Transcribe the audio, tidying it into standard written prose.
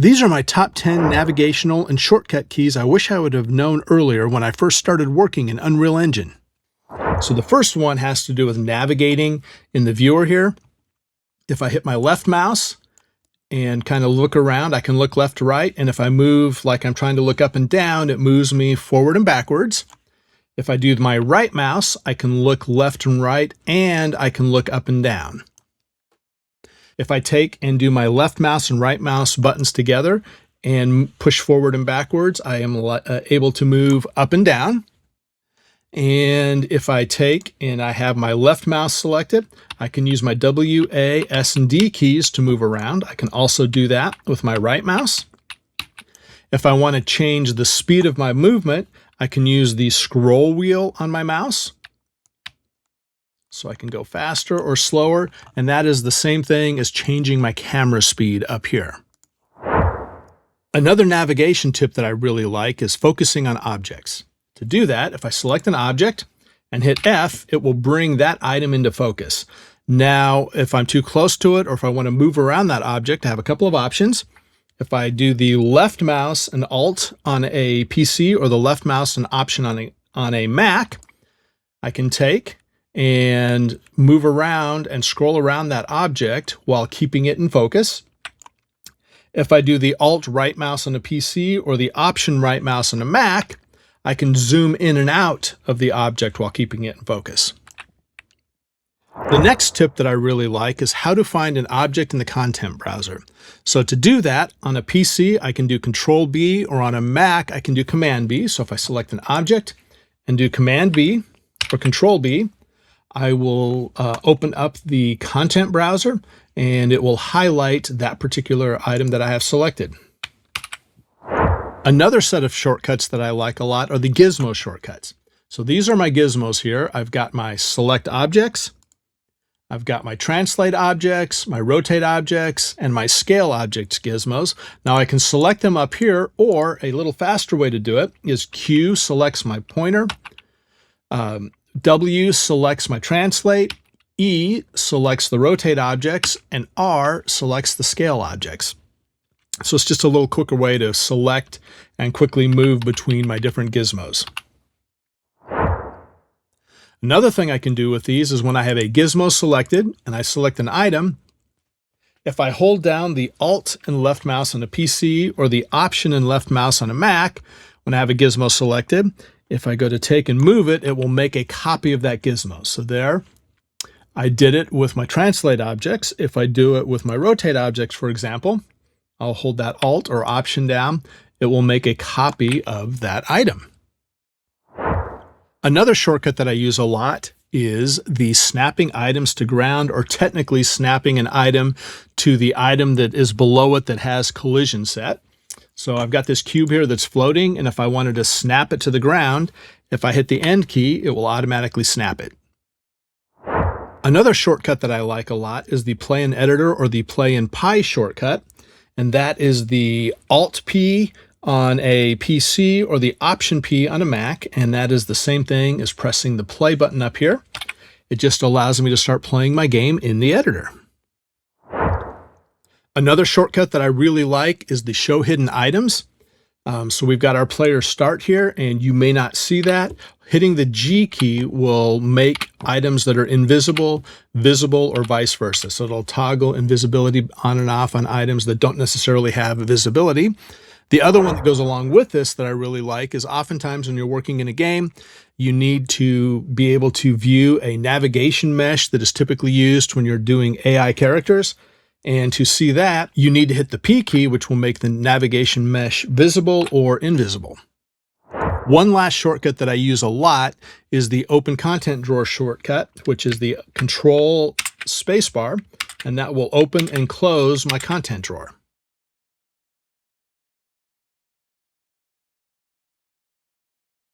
These are my top 10 navigational and shortcut keys I wish I would have known earlier when I first started working in Unreal Engine. So the first one has to do with navigating in the viewer here. If I hit my left mouse and kind of look around, I can look left to right. And if I move like I'm trying to look up and down, it moves me forward and backwards. If I do my right mouse, I can look left and right, and I can look up and down. If I take and do my left mouse and right mouse buttons together and push forward and backwards, I am able to move up and down. And if I take and I have my left mouse selected, I can use my W, A, S, and D keys to move around. I can also do that with my right mouse. If I want to change the speed of my movement, I can use the scroll wheel on my mouse. So I can go faster or slower, and that is the same thing as changing my camera speed up here. Another navigation tip that I really like is focusing on objects. To do that, if I select an object and hit F, it will bring that item into focus. Now, if I'm too close to it or if I want to move around that object, I have a couple of options. If I do the left mouse and Alt on a PC or the left mouse and Option on a Mac, I can take and move around and scroll around that object while keeping it in focus. If I do the Alt right mouse on a PC or the Option right mouse on a Mac, I can zoom in and out of the object while keeping it in focus. The next tip that I really like is how to find an object in the content browser. So to do that, on a PC, I can do Ctrl+B, or on a Mac, I can do Command+B. So if I select an object and do Command+B or Ctrl+B, I will open up the content browser, and it will highlight that particular item that I have selected. Another set of shortcuts that I like a lot are the Gizmo shortcuts. So these are my gizmos here. I've got my select objects, I've got my translate objects, my rotate objects, and my scale objects gizmos. Now I can select them up here, or a little faster way to do it is Q selects my pointer, W selects my translate, E selects the rotate objects, and R selects the scale objects. So it's just a little quicker way to select and quickly move between my different gizmos. Another thing I can do with these is when I have a gizmo selected and I select an item, if I hold down the Alt and left mouse on a PC or the Option and left mouse on a Mac, when I have a gizmo selected, if I go to take and move it, it will make a copy of that gizmo. So there, I did it with my translate objects. If I do it with my rotate objects, for example, I'll hold that Alt or Option down. It will make a copy of that item. Another shortcut that I use a lot is the snapping items to ground, or technically snapping an item to the item that is below it that has collision set. So I've got this cube here that's floating, and if I wanted to snap it to the ground, if I hit the End key, it will automatically snap it. Another shortcut that I like a lot is the Play in Editor or the Play in Pi shortcut, and that is the Alt+P on a PC or the Option+P on a Mac, and that is the same thing as pressing the play button up here. It just allows me to start playing my game in the editor. Another shortcut that I really like is the Show Hidden Items. So we've got our player start here, and you may not see that. Hitting the G key will make items that are invisible, visible, or vice versa. So it'll toggle invisibility on and off on items that don't necessarily have visibility. The other one that goes along with this that I really like is oftentimes when you're working in a game, you need to be able to view a navigation mesh that is typically used when you're doing AI characters. And to see that, you need to hit the P key, which will make the navigation mesh visible or invisible. One last shortcut that I use a lot is the Open Content Drawer shortcut, which is the Control spacebar, and that will open and close my content drawer.